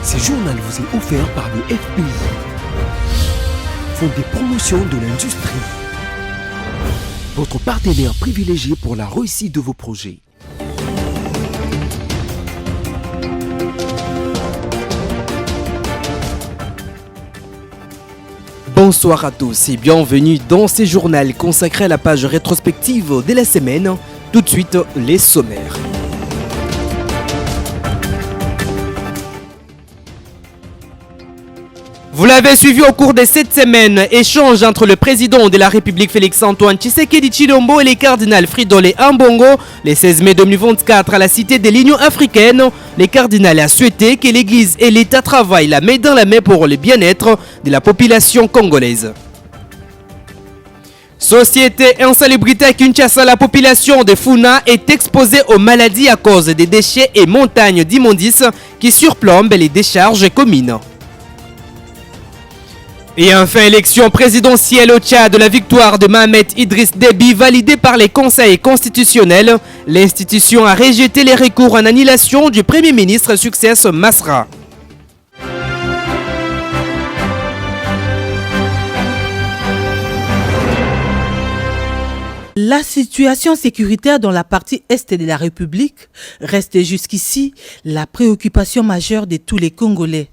Ce journal vous est offert par le FPI, Fonds des promotions de l'industrie, votre partenaire privilégié pour la réussite de vos projets. Bonsoir à tous et bienvenue dans ce journal consacré à la page rétrospective de la semaine. Tout de suite, les sommaires. Vous l'avez suivi au cours de cette semaine, échange entre le président de la République Félix-Antoine Tshisekedi Tshilombo et les cardinals Fridolin Ambongo le 16 mai 2024 à la Cité de l'Union africaine. Les cardinals a souhaité que l'Église et l'État travaillent la main dans la main pour le bien-être de la population congolaise. Société insalubrité à Kinshasa, la population de Funa est exposée aux maladies à cause des déchets et montagnes d'immondices qui surplombent les décharges communes. Et enfin, élection présidentielle au Tchad, la victoire de Mohamed Idriss Déby validée par les conseils constitutionnels. L'institution a rejeté les recours en annulation du Premier ministre Succès Masra. La situation sécuritaire dans la partie est de la République reste jusqu'ici la préoccupation majeure de tous les Congolais.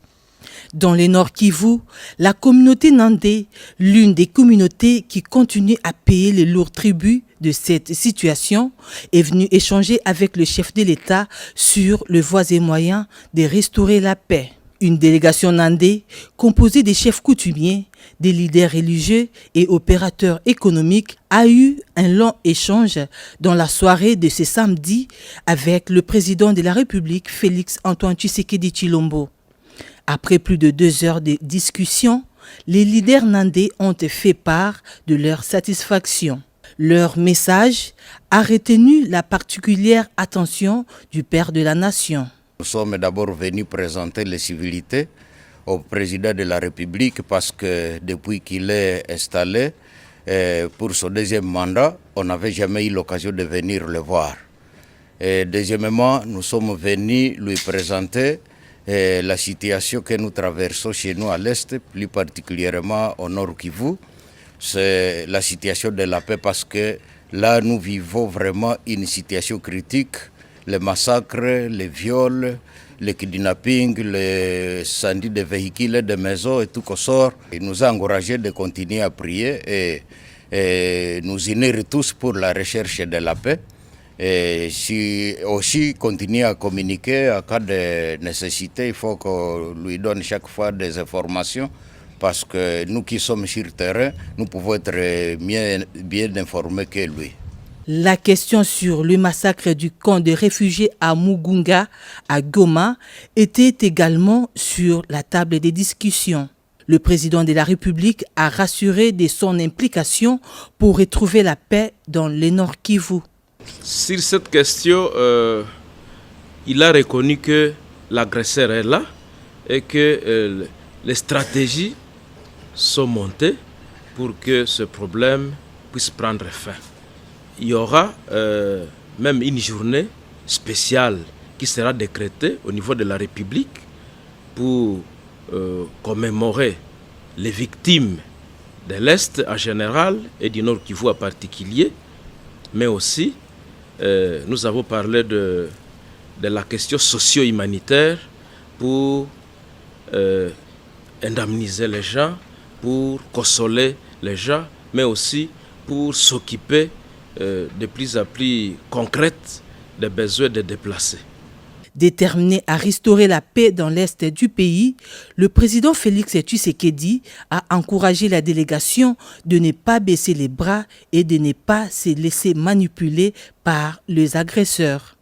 Dans le Nord Kivu, la communauté Nandé, l'une des communautés qui continue à payer le lourd tribut de cette situation, est venue échanger avec le chef de l'État sur le voies et moyens de restaurer la paix. Une délégation Nandé, composée des chefs coutumiers, des leaders religieux et opérateurs économiques, a eu un long échange dans la soirée de ce samedi avec le président de la République, Félix-Antoine Tshisekedi Tshilombo. Après plus de 2 heures de discussion, les leaders nandais ont fait part de leur satisfaction. Leur message a retenu la particulière attention du père de la nation. Nous sommes d'abord venus présenter les civilités au président de la République parce que depuis qu'il est installé pour son 2e mandat, on n'avait jamais eu l'occasion de venir le voir. Et deuxièmement, nous sommes venus lui présenter la situation que nous traversons chez nous à l'Est, plus particulièrement au Nord Kivu. C'est la situation de la paix parce que là, nous vivons vraiment une situation critique. Les massacres, les viols, les kidnappings, les incendies de véhicules et de maisons et tout qu'on sort. Il nous a encouragés de continuer à prier et nous unir tous pour la recherche de la paix. Et si aussi continuer à communiquer en cas de nécessité, il faut qu'on lui donne chaque fois des informations parce que nous qui sommes sur le terrain, nous pouvons être bien informés que lui. La question sur le massacre du camp de réfugiés à Mugunga, à Goma, était également sur la table des discussions. Le président de la République a rassuré de son implication pour retrouver la paix dans le Nord Kivu. Sur cette question, il a reconnu que l'agresseur est là et que les stratégies sont montées pour que ce problème puisse prendre fin. Il y aura même une journée spéciale qui sera décrétée au niveau de la République pour commémorer les victimes de l'Est en général et du Nord Kivu en particulier, mais aussi nous avons parlé de la question socio-humanitaire pour indemniser les gens, pour consoler les gens, mais aussi pour s'occuper de plus en plus concrètes des besoins des déplacés. Déterminé à restaurer la paix dans l'Est du pays, le président Félix Tshisekedi a encouragé la délégation de ne pas baisser les bras et de ne pas se laisser manipuler par les agresseurs.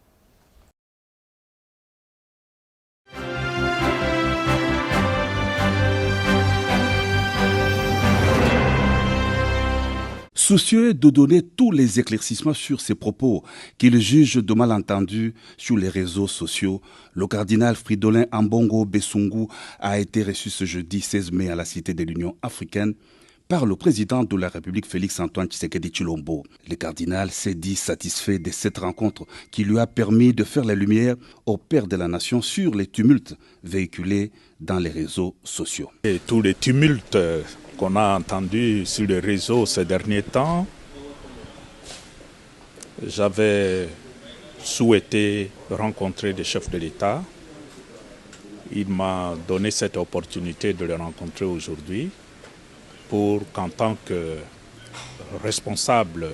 Soucieux de donner tous les éclaircissements sur ces propos qu'il juge de malentendus sur les réseaux sociaux, le cardinal Fridolin Ambongo Besungu a été reçu ce jeudi 16 mai à la Cité de l'Union africaine par le président de la République Félix-Antoine Tshisekedi Tshilombo. Le cardinal s'est dit satisfait de cette rencontre qui lui a permis de faire la lumière au père de la nation sur les tumultes véhiculés dans les réseaux sociaux. Et tous les tumultes qu'on a entendus sur les réseaux ces derniers temps, j'avais souhaité rencontrer des chefs de l'État. Il m'a donné cette opportunité de les rencontrer aujourd'hui pour qu'en tant que responsable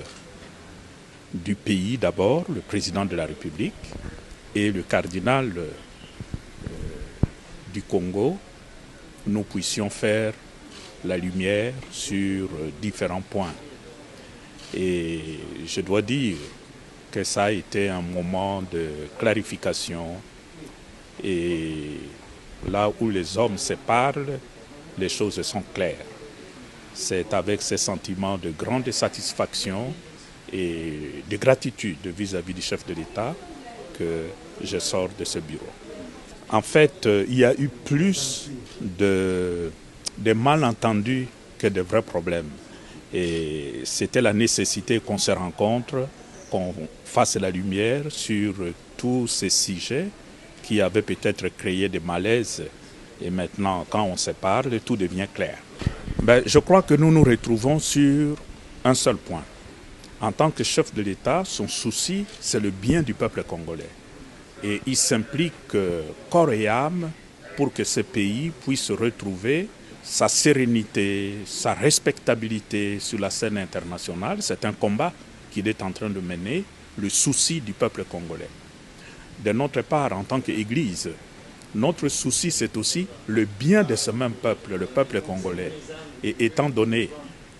du pays d'abord, le président de la République et le cardinal du Congo, nous puissions faire la lumière sur différents points. Et je dois dire que ça a été un moment de clarification et là où les hommes se parlent, les choses sont claires. C'est avec ces sentiments de grande satisfaction et de gratitude vis-à-vis du chef de l'État que je sors de ce bureau. En fait, il y a eu plus de malentendus que de vrais problèmes. Et c'était la nécessité qu'on se rencontre, qu'on fasse la lumière sur tous ces sujets qui avaient peut-être créé des malaises. Et maintenant, quand on se parle, tout devient clair. Je crois que nous nous retrouvons sur un seul point. En tant que chef de l'État, son souci, c'est le bien du peuple congolais. Et il s'implique corps et âme pour que ce pays puisse retrouver sa sérénité, sa respectabilité sur la scène internationale. C'est un combat qu'il est en train de mener, le souci du peuple congolais. De notre part, en tant qu'Église, notre souci, c'est aussi le bien de ce même peuple, le peuple congolais. Et étant donné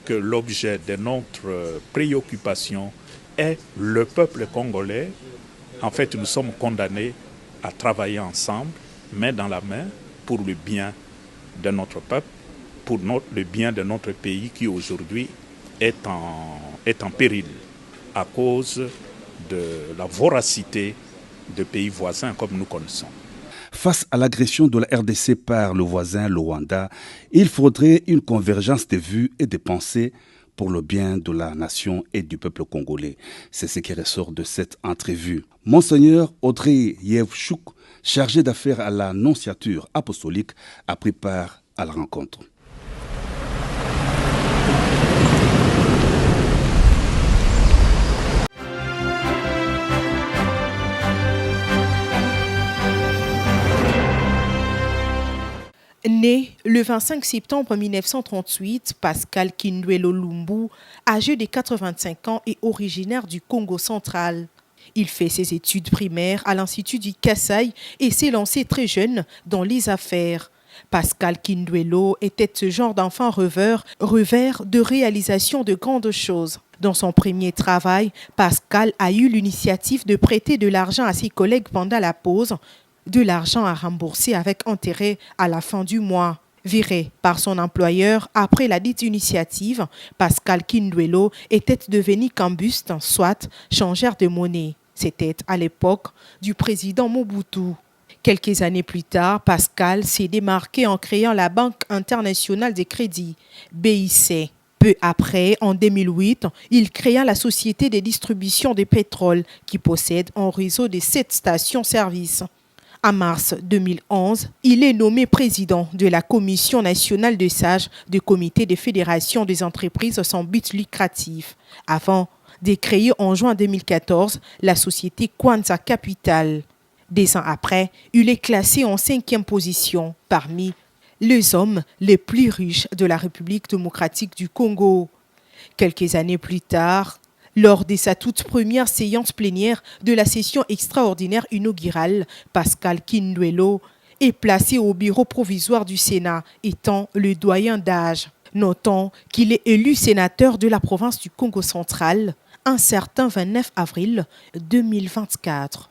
que l'objet de notre préoccupation est le peuple congolais, en fait, nous sommes condamnés à travailler ensemble, main dans la main, pour le bien de notre peuple, pour le bien de notre pays qui aujourd'hui est en péril à cause de la voracité de pays voisins comme nous connaissons. Face à l'agression de la RDC par le voisin, le Rwanda, il faudrait une convergence de vues et de pensées pour le bien de la nation et du peuple congolais. C'est ce qui ressort de cette entrevue. Monseigneur Audrey Yevchouk, chargé d'affaires à la nonciature apostolique, a pris part à la rencontre. Né le 25 septembre 1938, Pascal Kindwelo Lumbu, âgé de 85 ans et originaire du Congo central. Il fait ses études primaires à l'Institut du Kasaï et s'est lancé très jeune dans les affaires. Pascal Kindwelo était ce genre d'enfant rêveur de réalisation de grandes choses. Dans son premier travail, Pascal a eu l'initiative de prêter de l'argent à ses collègues pendant la pause, de l'argent à rembourser avec intérêt à la fin du mois. Viré par son employeur après la dite initiative, Pascal Kindwelo était devenu cambuste, soit changeur de monnaie. C'était à l'époque du président Mobutu. Quelques années plus tard, Pascal s'est démarqué en créant la Banque internationale des crédits, BIC. Peu après, en 2008, il créa la société de distribution de pétrole qui possède un réseau de 7 stations-service. En mars 2011, il est nommé président de la Commission nationale de sages du Comité de fédération des entreprises sans but lucratif, avant de créer en juin 2014 la société Kwanza Capital. 2 ans après, il est classé en 5e position parmi les hommes les plus riches de la République démocratique du Congo. Quelques années plus tard, lors de sa toute première séance plénière de la session extraordinaire inaugurale, Pascal Kindwelo est placé au bureau provisoire du Sénat, étant le doyen d'âge. Notons qu'il est élu sénateur de la province du Congo central un certain 29 avril 2024.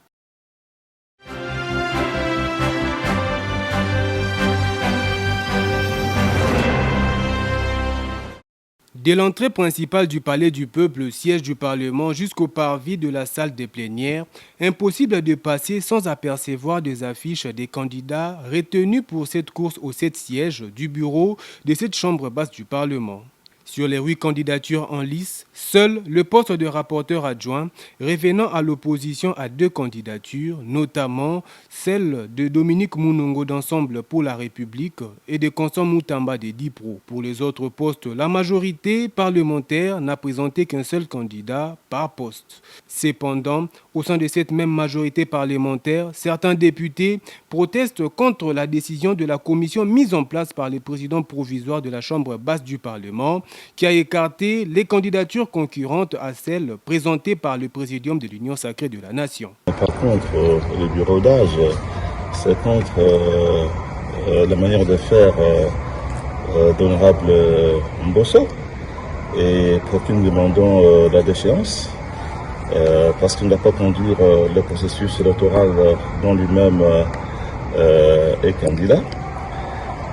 De l'entrée principale du palais du peuple, siège du Parlement, jusqu'au parvis de la salle des plénières, impossible de passer sans apercevoir des affiches des candidats retenus pour cette course aux 7 sièges du bureau de cette chambre basse du Parlement. Sur les 8 candidatures en lice, seul le poste de rapporteur adjoint revenant à l'opposition à 2 candidatures, notamment celle de Dominique Mounongo d'Ensemble pour la République et de Constant Moutamba de Dipro. Pour les autres postes, la majorité parlementaire n'a présenté qu'un seul candidat par poste. Cependant, au sein de cette même majorité parlementaire, certains députés protestent contre la décision de la commission mise en place par le président provisoire de la Chambre basse du Parlement, qui a écarté les candidatures concurrentes à celles présentées par le Présidium de l'Union sacrée de la Nation. Par contre, le bureau d'âge, c'est contre la manière de faire d'honorable Mbosso. Et pour qui nous demandons la déchéance, parce qu'il ne doit pas conduire le processus électoral dont lui-même est candidat.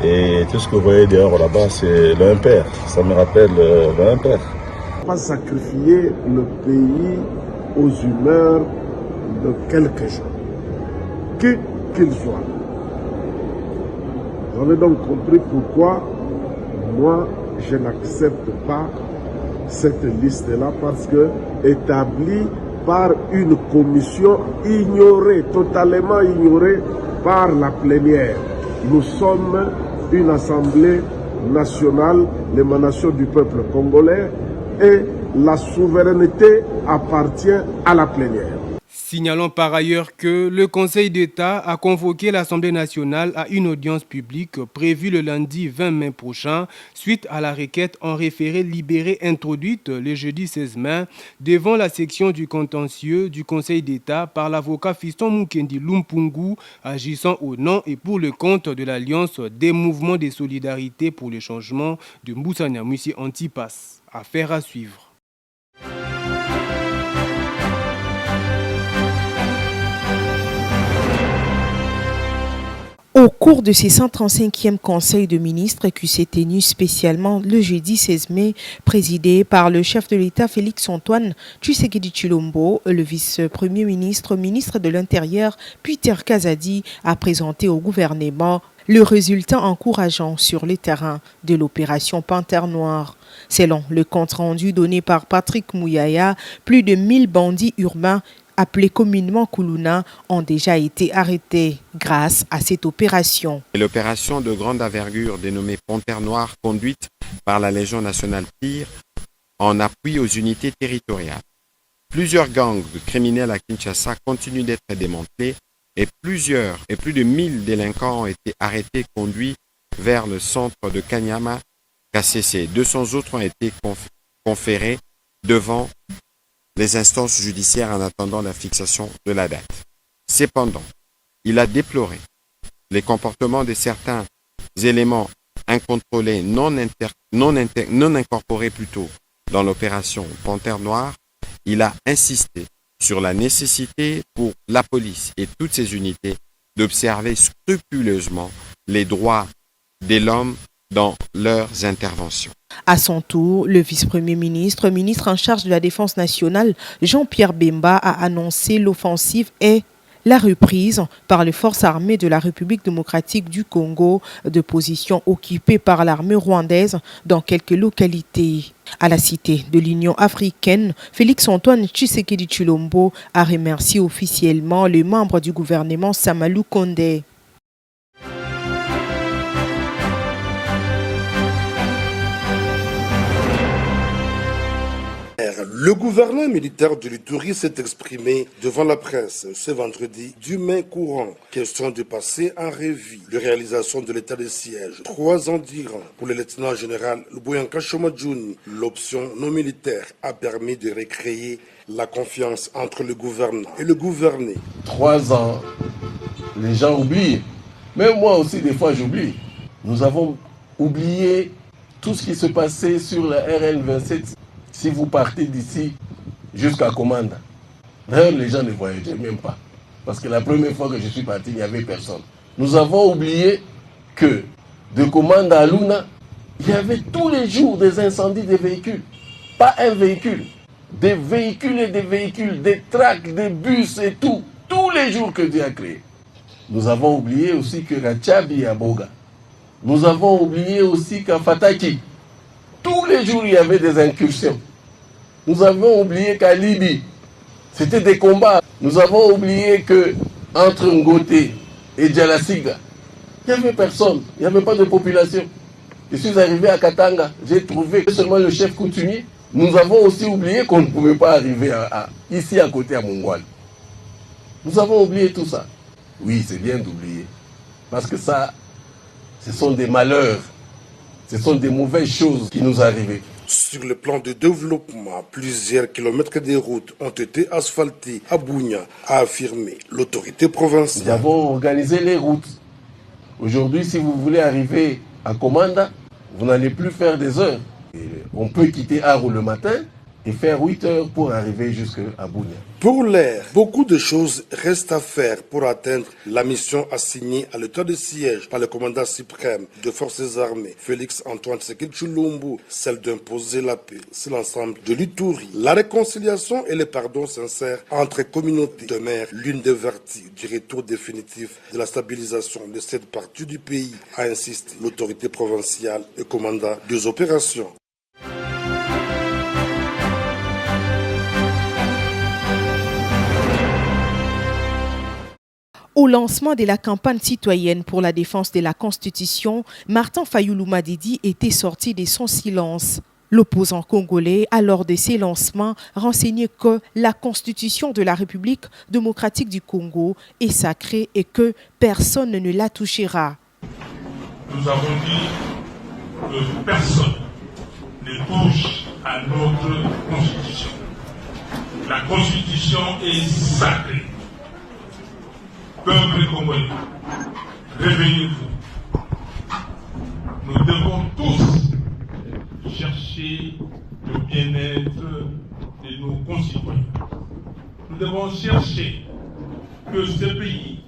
Et tout ce que vous voyez dehors là-bas, c'est le impair. Ça me rappelle le impair. Pas sacrifier le pays aux humeurs de quelques gens, qui qu'ils soient. Vous avez donc compris pourquoi moi, je n'accepte pas cette liste-là, parce que établie par une commission ignorée, totalement ignorée par la plénière. Nous sommes une assemblée nationale, l'émanation du peuple congolais, et la souveraineté appartient à la plénière. Signalons par ailleurs que le Conseil d'État a convoqué l'Assemblée nationale à une audience publique prévue le lundi 20 mai prochain suite à la requête en référé libéré introduite le jeudi 16 mai devant la section du contentieux du Conseil d'État par l'avocat Fiston Mukendi Lumpungu agissant au nom et pour le compte de l'Alliance des mouvements de solidarité pour le changement de Mbusa Nyamwisi Antipas. Affaire à suivre. Au cours de ces 135e Conseil de ministres qui s'est tenu spécialement le jeudi 16 mai, présidé par le chef de l'État Félix-Antoine Tshisekedi Tshilombo, le vice-premier ministre, ministre de l'Intérieur Peter Kazadi a présenté au gouvernement le résultat encourageant sur le terrain de l'opération Panthère Noire. Selon le compte-rendu donné par Patrick Mouyaya, plus de 1000 bandits urbains appelés communément Kuluna, ont déjà été arrêtés grâce à cette opération. L'opération de grande envergure dénommée Panthère Noire, conduite par la Légion nationale Tir, en appui aux unités territoriales. Plusieurs gangs de criminels à Kinshasa continuent d'être démantelés et plus de 1000 délinquants ont été arrêtés et conduits vers le centre de Kanyama, KCC. 200 autres ont été conférés devant les instances judiciaires en attendant la fixation de la date. Cependant, il a déploré les comportements de certains éléments incontrôlés, non incorporés plutôt dans l'opération Panthère Noire. Il a insisté sur la nécessité pour la police et toutes ses unités d'observer scrupuleusement les droits de l'homme dans leurs interventions. À son tour, le vice-premier ministre, ministre en charge de la Défense nationale, Jean-Pierre Bemba, a annoncé l'offensive et la reprise par les forces armées de la République démocratique du Congo de positions occupées par l'armée rwandaise dans quelques localités. À la cité de l'Union africaine, Félix-Antoine Tshisekedi Tshilombo a remercié officiellement les membres du gouvernement Samalou Kondé. Le gouverneur militaire de l'Ituri s'est exprimé devant la presse ce vendredi du mai courant. Question de passer en revue les réalisations de l'état de siège. 3 ans d'Iran pour le lieutenant général Luboyanka Shomadjouni. L'option non militaire a permis de recréer la confiance entre le gouvernant et le gouverné. 3 ans, les gens oublient. Même moi aussi, des fois, j'oublie. Nous avons oublié tout ce qui se passait sur la RN27. Si vous partez d'ici jusqu'à Komanda, d'ailleurs les gens ne voyageaient même pas. Parce que la première fois que je suis parti, il n'y avait personne. Nous avons oublié que de Komanda à Luna, il y avait tous les jours des incendies de véhicules. Pas un véhicule. Des véhicules et des véhicules, des tracks, des bus et tout. Tous les jours que Dieu a créé. Nous avons oublié aussi que la Tchabi à Boga. Nous avons oublié aussi qu'à Fataki, Tous les jours, il y avait des incursions. Nous avons oublié qu'à Libye, c'était des combats. Nous avons oublié que entre Ngoté et Djalasiga, il n'y avait personne, il n'y avait pas de population. Je suis arrivé à Katanga, j'ai trouvé seulement le chef coutumier. Nous avons aussi oublié qu'on ne pouvait pas arriver ici à côté à Mongoual. Nous avons oublié tout ça. Oui, c'est bien d'oublier. Parce que ça, ce sont des malheurs. Ce sont des mauvaises choses qui nous arrivent. Sur le plan de développement, plusieurs kilomètres de routes ont été asphaltés à Bounia, a affirmé l'autorité provinciale. Nous avons organisé les routes. Aujourd'hui, si vous voulez arriver à Komanda, vous n'allez plus faire des heures. Et on peut quitter Arou le matin et faire 8 heures pour arriver jusqu'à Bounia. Pour l'heure, beaucoup de choses restent à faire pour atteindre la mission assignée à l'état de siège par le commandant suprême des forces armées, Félix Antoine Tshisekedi Tshilombo, celle d'imposer la paix sur l'ensemble de l'Ituri. La réconciliation et le pardon sincère entre communautés demeurent l'une des vertus du retour définitif de la stabilisation de cette partie du pays, a insisté l'autorité provinciale et commandant des opérations. Au lancement de la campagne citoyenne pour la défense de la Constitution, Martin Fayulu Madidi était sorti de son silence. L'opposant congolais, à lors de ses lancements, renseignait que la Constitution de la République démocratique du Congo est sacrée et que personne ne la touchera. Nous avons dit que personne ne touche à notre Constitution. La Constitution est sacrée. Peuple congolais, réveillez-vous. Nous devons tous chercher le bien-être de nos concitoyens. Nous devons chercher que ce pays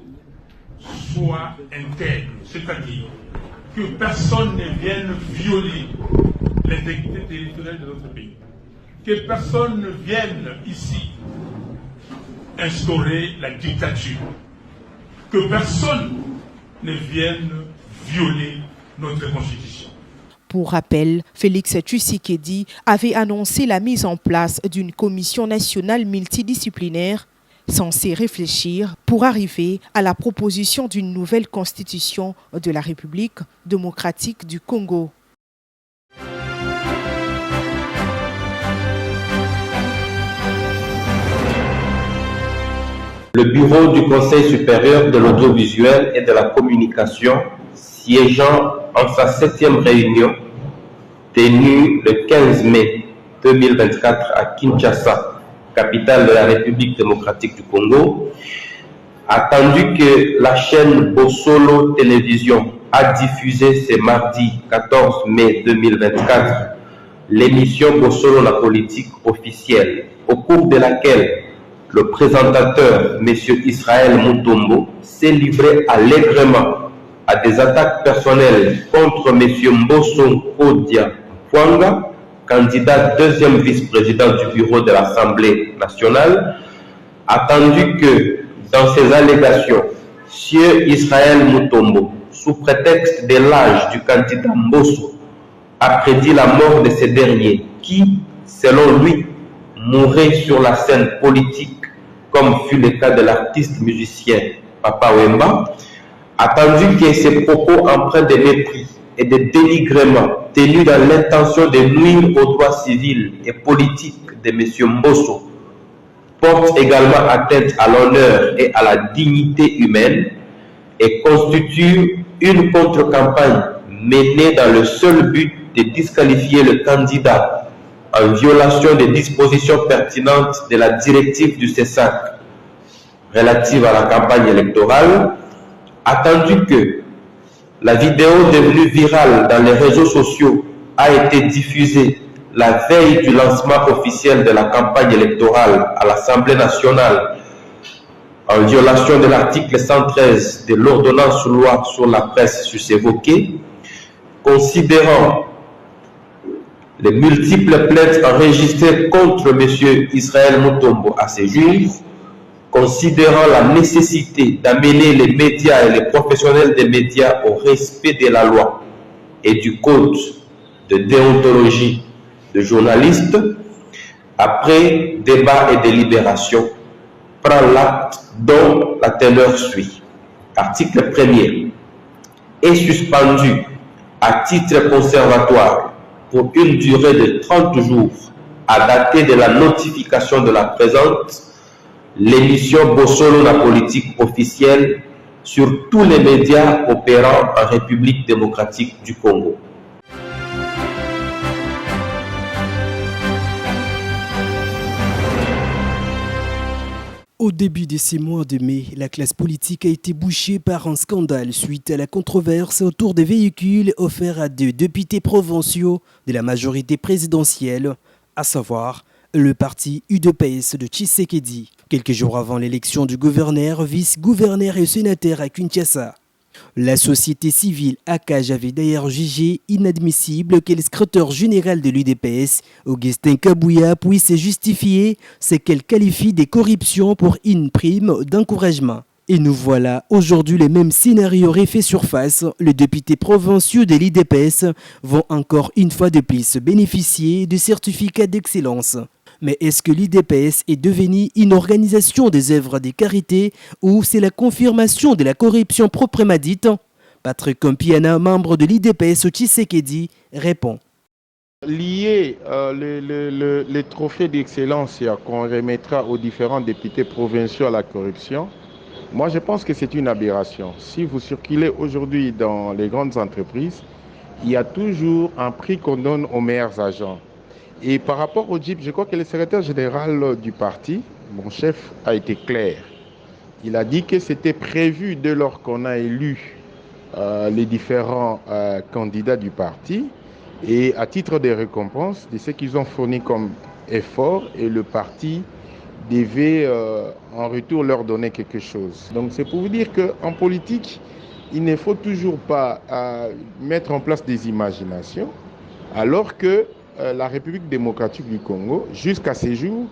soit intègre, c'est-à-dire que personne ne vienne violer l'intégrité territoriale de notre pays. Que personne ne vienne ici instaurer la dictature. Que personne ne vienne violer notre Constitution. Pour rappel, Félix Tshisekedi avait annoncé la mise en place d'une commission nationale multidisciplinaire censée réfléchir pour arriver à la proposition d'une nouvelle constitution de la République démocratique du Congo. Le bureau du Conseil supérieur de l'audiovisuel et de la communication, siégeant en sa 7e réunion, tenue le 15 mai 2024 à Kinshasa, capitale de la République démocratique du Congo, a attendu que la chaîne Bossolo Télévision a diffusé ce mardi 14 mai 2024 l'émission Bossolo la politique officielle, au cours de laquelle le présentateur, M. Israël Mutombo, s'est livré allègrement à des attaques personnelles contre M. Mbosso Odia Fwanga, candidat deuxième vice-président du bureau de l'Assemblée nationale, attendu que dans ces allégations, M. Israël Mutombo, sous prétexte de l'âge du candidat Mbosso, a prédit la mort de ce dernier qui, selon lui, mourrait sur la scène politique, comme fut le cas de l'artiste musicien Papa Wemba, attendu que ces propos empreints de mépris et de dénigrement tenus dans l'intention de nuire aux droits civils et politiques de M. Mbosso portent également atteinte à l'honneur et à la dignité humaine et constituent une contre-campagne menée dans le seul but de disqualifier le candidat en violation des dispositions pertinentes de la directive du CESAC relative à la campagne électorale, attendu que la vidéo devenue virale dans les réseaux sociaux a été diffusée la veille du lancement officiel de la campagne électorale à l'Assemblée nationale en violation de l'article 113 de l'ordonnance loi sur la presse sus-évoquée, considérant les multiples plaintes enregistrées contre M. Israël Mutombo à ses juges, considérant la nécessité d'amener les médias et les professionnels des médias au respect de la loi et du code de déontologie de journalistes, après débat et délibération, prend l'acte dont la teneur suit. Article 1er. Est suspendu à titre conservatoire pour une durée de 30 jours à dater de la notification de la présente l'émission Bossolo la politique officielle sur tous les médias opérant en République démocratique du Congo. Au début de ces mois de mai, la classe politique a été bouchée par un scandale suite à la controverse autour des véhicules offerts à deux députés provinciaux de la majorité présidentielle, à savoir le parti UDPS de Tshisekedi, quelques jours avant l'élection du gouverneur, vice-gouverneur et sénateur à Kinshasa. La société civile ACAJ avait d'ailleurs jugé inadmissible que le secrétaire général de l'UDPS, Augustin Kabouya, puisse justifier ce qu'elle qualifie de corruption pour une prime d'encouragement. Et nous voilà, aujourd'hui les mêmes scénarios refait surface. Les députés provinciaux de l'UDPS vont encore une fois de plus bénéficier de certificats d'excellence. Mais est-ce que l'UDPS est devenue une organisation des œuvres de carité ou c'est la confirmation de la corruption proprement dite? Patrick Kompiana, membre de l'UDPS au Tshisekedi, répond. Lier les trophées d'excellence qu'on remettra aux différents députés provinciaux à la corruption, moi je pense que c'est une aberration. Si vous circulez aujourd'hui dans les grandes entreprises, il y a toujours un prix qu'on donne aux meilleurs agents. Et par rapport au JIP, je crois que le secrétaire général du parti, mon chef, a été clair. Il a dit que c'était prévu dès lors qu'on a élu les différents candidats du parti et à titre de récompense de ce qu'ils ont fourni comme effort et le parti devait en retour leur donner quelque chose. Donc c'est pour vous dire qu'en politique, il ne faut toujours pas mettre en place des imaginations alors que la République démocratique du Congo, jusqu'à ce jour,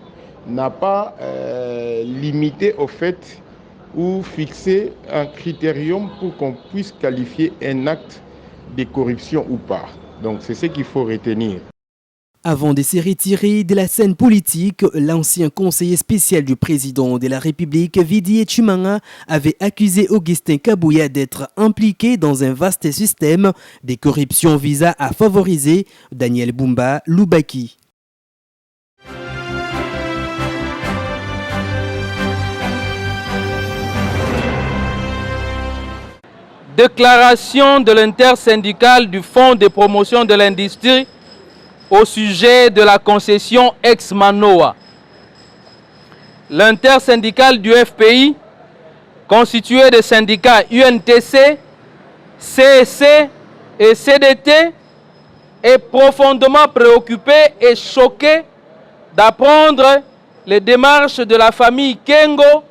n'a pas limité au fait ou fixé un critérium pour qu'on puisse qualifier un acte de corruption ou pas. Donc c'est ce qu'il faut retenir. Avant de se retirer de la scène politique, l'ancien conseiller spécial du président de la République, Vidi Chimanga, avait accusé Augustin Kabouya d'être impliqué dans un vaste système de corruption visant à favoriser Daniel Bumba Lubaki. Déclaration de l'intersyndicale du Fonds de promotion de l'industrie au sujet de la concession ex-Manoa. L'intersyndicale du FPI, constituée des syndicats UNTC, CSC et CDT, est profondément préoccupée et choquée d'apprendre les démarches de la famille Kengo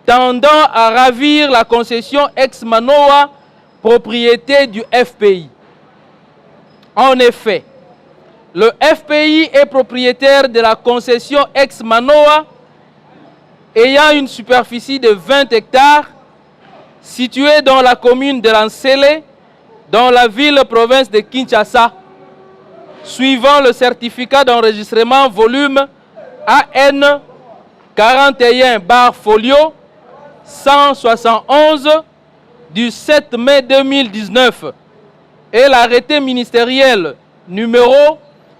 tendant à ravir la concession ex-Manoa, propriété du FPI. En effet, le FPI est propriétaire de la concession ex-Manoa ayant une superficie de 20 hectares située dans la commune de Lansele, dans la ville-province de Kinshasa, suivant le certificat d'enregistrement volume AN 41/folio 171 du 7 mai 2019 et l'arrêté ministériel numéro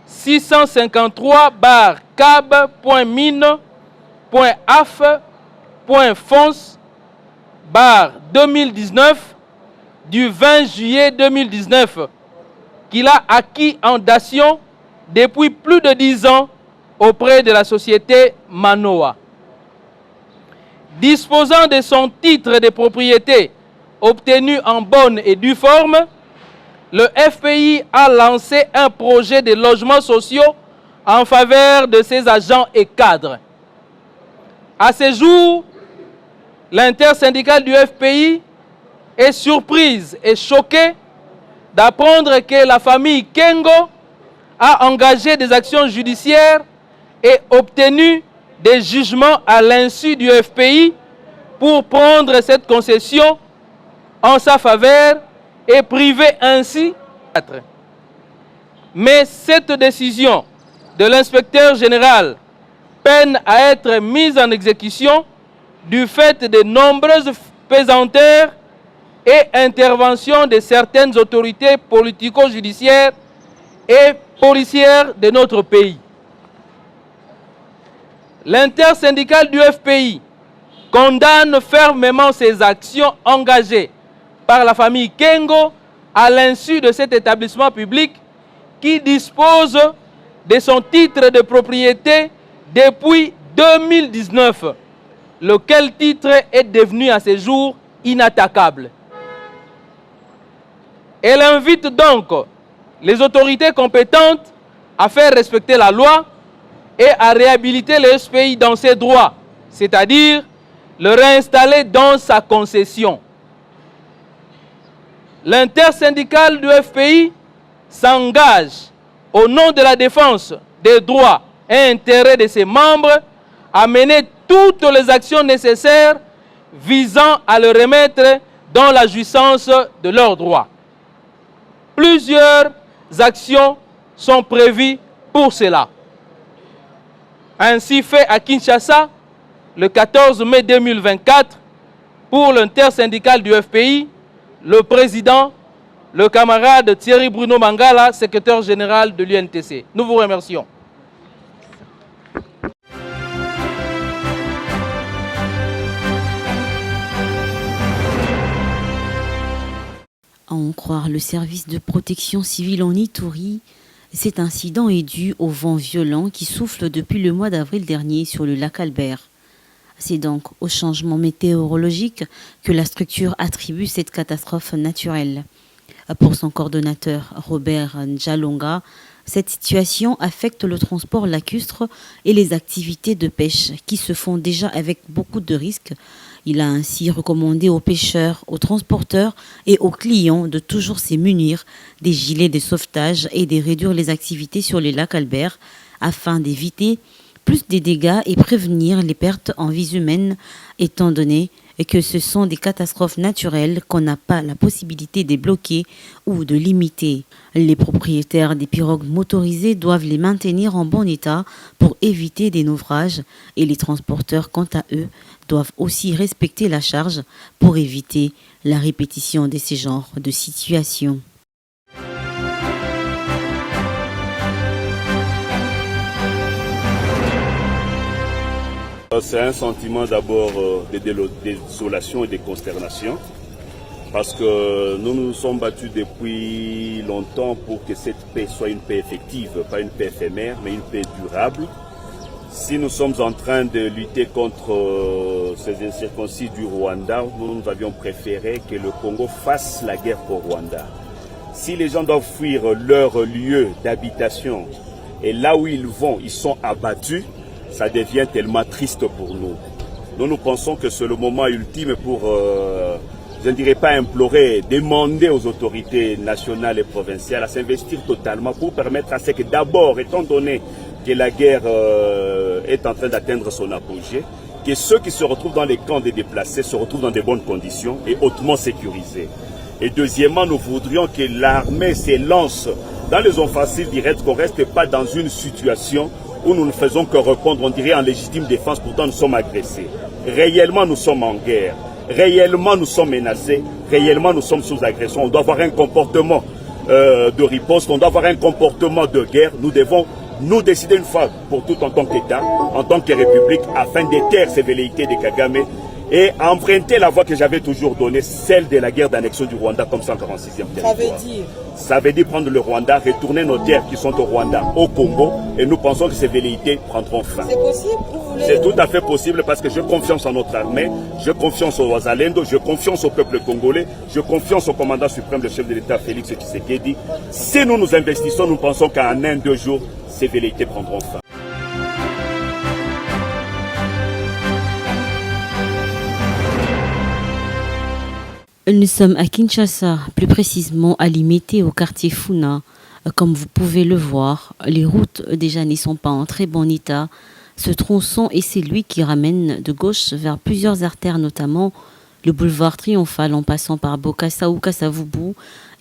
653/cab.mine.af.fonce/2019 du 20 juillet 2019 qu'il a acquis en dation depuis plus de 10 ans auprès de la société Manoa. Disposant de son titre de propriété obtenu en bonne et due forme, le FPI a lancé un projet de logements sociaux en faveur de ses agents et cadres. À ce jour, l'intersyndicale du FPI est surprise et choquée d'apprendre que la famille Kengo a engagé des actions judiciaires et obtenu des jugements à l'insu du FPI pour prendre cette concession en sa faveur et priver ainsi. Mais cette décision de l'inspecteur général peine à être mise en exécution du fait de nombreuses pesanteurs et interventions de certaines autorités politico-judiciaires et policières de notre pays. L'intersyndicale du FPI condamne fermement ces actions engagées par la famille Kengo à l'insu de cet établissement public qui dispose de son titre de propriété depuis 2019, lequel titre est devenu à ce jour inattaquable. Elle invite donc les autorités compétentes à faire respecter la loi et à réhabiliter le SPI dans ses droits, c'est-à-dire le réinstaller dans sa concession. L'intersyndicale du FPI s'engage au nom de la défense des droits et intérêts de ses membres à mener toutes les actions nécessaires visant à le remettre dans la jouissance de leurs droits. Plusieurs actions sont prévues pour cela. Ainsi fait à Kinshasa, le 14 mai 2024, pour l'intersyndicale du FPI, le président, le camarade Thierry Bruno Mangala, secrétaire général de l'UNTC. Nous vous remercions. À en croire le service de protection civile en Ituri, cet incident est dû au vent violent qui souffle depuis le mois d'avril dernier sur le lac Albert. C'est donc au changement météorologique que la structure attribue cette catastrophe naturelle. Pour son coordonnateur Robert Njalonga, cette situation affecte le transport lacustre et les activités de pêche qui se font déjà avec beaucoup de risques. Il a ainsi recommandé aux pêcheurs, aux transporteurs et aux clients de toujours se munir des gilets de sauvetage et de réduire les activités sur les lacs Albert afin d'éviter plus de dégâts et prévenir les pertes en vies humaines, étant donné que ce sont des catastrophes naturelles qu'on n'a pas la possibilité de bloquer ou de limiter. Les propriétaires des pirogues motorisées doivent les maintenir en bon état pour éviter des naufrages et les transporteurs, quant à eux, doivent aussi respecter la charge pour éviter la répétition de ces genres de situations. C'est un sentiment d'abord de désolation et de consternation parce que nous nous sommes battus depuis longtemps pour que cette paix soit une paix effective, pas une paix éphémère, mais une paix durable. Si nous sommes en train de lutter contre ces incirconcis du Rwanda, nous avions préféré que le Congo fasse la guerre au Rwanda. Si les gens doivent fuir leur lieu d'habitation et là où ils vont, ils sont abattus, ça devient tellement triste pour nous. Nous pensons que c'est le moment ultime pour, je ne dirais pas implorer, demander aux autorités nationales et provinciales à s'investir totalement pour permettre à ce que d'abord, étant donné que la guerre est en train d'atteindre son apogée, que ceux qui se retrouvent dans les camps des déplacés se retrouvent dans de bonnes conditions et hautement sécurisés. Et deuxièmement, nous voudrions que l'armée s'élance dans les offensives directes, qu'on ne reste pas dans une situation où nous ne faisons que répondre, on dirait, en légitime défense, pourtant nous sommes agressés. Réellement, nous sommes en guerre. Réellement, nous sommes menacés. Réellement, nous sommes sous agression. On doit avoir un comportement de riposte, on doit avoir un comportement de guerre. Nous devons nous décider une fois pour toutes en tant qu'État, en tant que République, afin d'éteindre ces velléités de Kagame et emprunter la voie que j'avais toujours donnée, celle de la guerre d'annexion du Rwanda comme 146e territoire. Ça veut dire prendre le Rwanda, retourner nos terres qui sont au Rwanda, au Congo, et nous pensons que ces velléités prendront fin. C'est possible? C'est tout à fait possible parce que j'ai confiance en notre armée, j'ai confiance aux Wazalendo, j'ai confiance au peuple congolais, j'ai confiance au commandant suprême, le chef de l'État Félix Tshisekedi. Si nous nous investissons, nous pensons qu'en 1-2 jours, ces velléités prendront fin. Nous sommes à Kinshasa, plus précisément à Limité, au quartier Funa. Comme vous pouvez le voir, les routes déjà ne sont pas en très bon état. Ce tronçon est celui qui ramène de gauche vers plusieurs artères, notamment le boulevard Triomphal en passant par Bokassa ou Kassavubu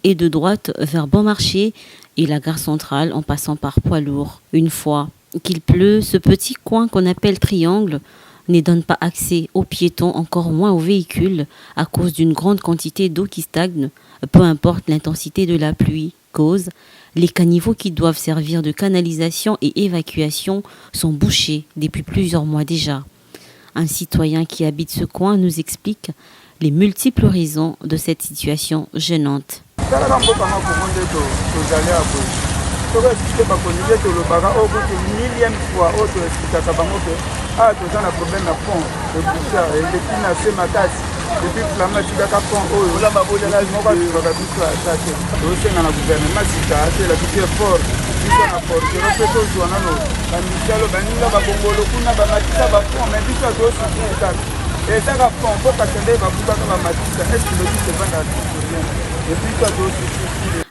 et de droite vers Bon Marché et la gare centrale en passant par Poids Lourd. Une fois qu'il pleut, ce petit coin qu'on appelle triangle ne donne pas accès aux piétons, encore moins aux véhicules, à cause d'une grande quantité d'eau qui stagne, peu importe l'intensité de la pluie. Cause, les caniveaux qui doivent servir de canalisation et évacuation sont bouchés depuis plusieurs mois déjà. Un citoyen qui habite ce coin nous explique les multiples raisons de cette situation gênante.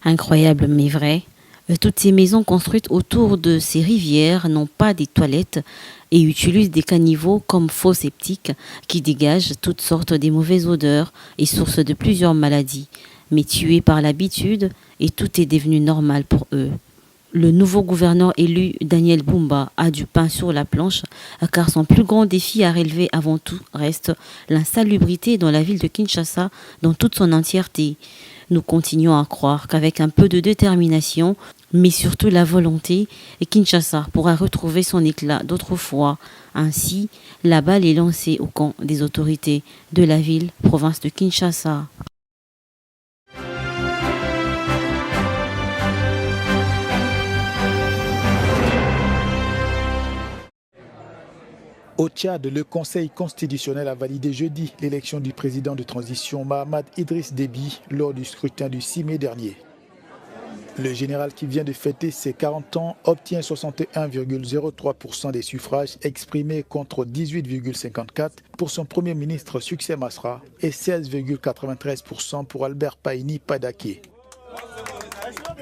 Incroyable mais vrai. Toutes ces maisons construites autour de ces rivières n'ont pas des toilettes et utilisent des caniveaux comme faux septiques qui dégagent toutes sortes de mauvaises odeurs et source de plusieurs maladies, mais tués par l'habitude et tout est devenu normal pour eux. Le nouveau gouverneur élu, Daniel Bumba, a du pain sur la planche car son plus grand défi à relever avant tout reste l'insalubrité dans la ville de Kinshasa dans toute son entièreté. Nous continuons à croire qu'avec un peu de détermination, mais surtout la volonté, Kinshasa pourra retrouver son éclat d'autrefois. Ainsi, la balle est lancée au camp des autorités de la ville, province de Kinshasa. Au Tchad, le Conseil constitutionnel a validé jeudi l'élection du président de transition Mahamat Idriss Déby lors du scrutin du 6 mai dernier. Le général qui vient de fêter ses 40 ans obtient 61,03% des suffrages exprimés contre 18,54% pour son premier ministre Succès Masra et 16,93% pour Albert Pahini Padaké.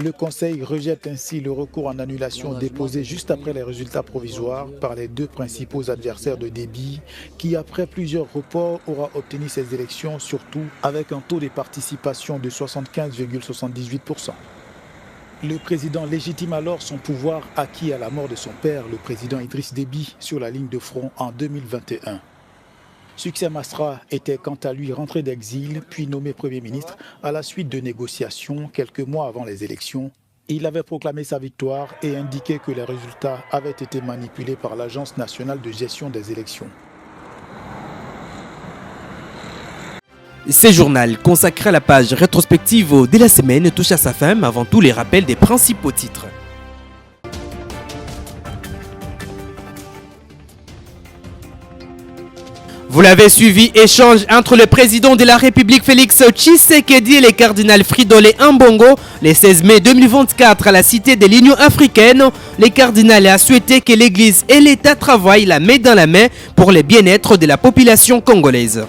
Le Conseil rejette ainsi le recours en annulation déposé juste après les résultats provisoires par les deux principaux adversaires de Déby, qui après plusieurs reports aura obtenu ces élections, surtout avec un taux de participation de 75,78%. Le président légitime alors son pouvoir acquis à la mort de son père, le président Idriss Déby, sur la ligne de front en 2021. Succès Masra était quant à lui rentré d'exil, puis nommé Premier ministre à la suite de négociations quelques mois avant les élections. Il avait proclamé sa victoire et indiqué que les résultats avaient été manipulés par l'Agence nationale de gestion des élections. Ce journal consacré à la page rétrospective de la semaine touche à sa fin, avant tout les rappels des principaux titres. Vous l'avez suivi, échange entre le président de la République Félix Tshisekedi et le cardinal Fridolin Ambongo le 16 mai 2024 à la Cité de l'Union africaine. Le cardinal a souhaité que l'Église et l'État travaillent la main dans la main pour le bien-être de la population congolaise.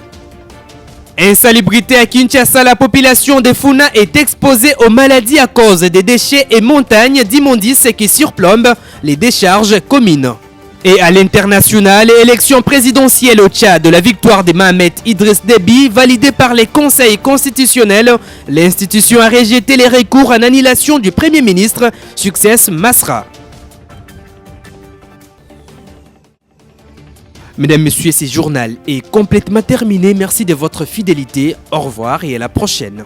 Insalubrité à Kinshasa, la population de Funa est exposée aux maladies à cause des déchets et montagnes d'immondices qui surplombent les décharges communes. Et à l'international, élection présidentielle au Tchad, la victoire de Mahamat Idriss Déby validée par les conseils constitutionnels. L'institution a rejeté les recours en annulation du Premier ministre Succès Masra. Mesdames, Messieurs, ce journal est complètement terminé. Merci de votre fidélité. Au revoir et à la prochaine.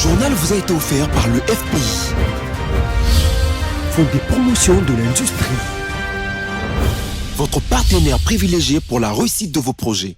Ce journal vous a été offert par le FPI, Fonds des promotions de l'industrie, votre partenaire privilégié pour la réussite de vos projets.